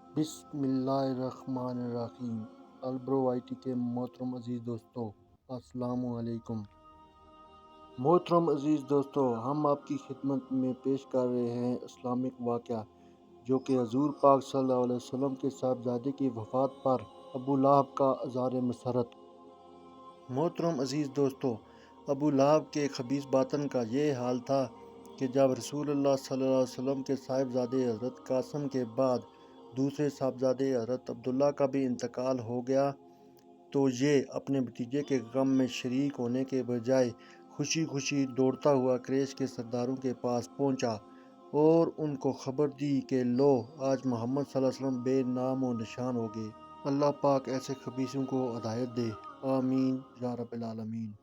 बिस्मिल्लाहिर्रहमानिर्रहीम। अलब्रो वाईटी के मोहतरम अज़ीज़ दोस्तों, अस्सलामु अलैकुम। मोहतरम अज़ीज़ दोस्तों, हम आपकी खिदमत में पेश कर रहे हैं इस्लामिक वाक़या जो कि हज़ूर पाक सल्लल्लाहु अलैहि वसल्लम के साहबज़ादे की वफ़ात पर अबू लहब का इज़हार मसरत। मोहतरम अज़ीज़ दोस्तों, अबू लहब के खबीस बातन का ये हाल था कि जब रसूलुल्लाह सल्लल्लाहु अलैहि वसल्लम के साहिबज़ादे हज़रत कासिम के बाद दूसरे साहबज़ादे हज़रत अब्दुल्ला का भी इंतकाल हो गया, तो ये अपने भतीजे के गम में शरीक होने के बजाय खुशी खुशी दौड़ता हुआ कुरैश के सरदारों के पास पहुंचा और उनको खबर दी कि लो, आज मोहम्मद सल्लल्लाहु अलैहि वसल्लम बेनाम व निशान हो गए। अल्लाह पाक ऐसे खबीसों को हिदायत दे। आमीन या रब्बिल आलमीन।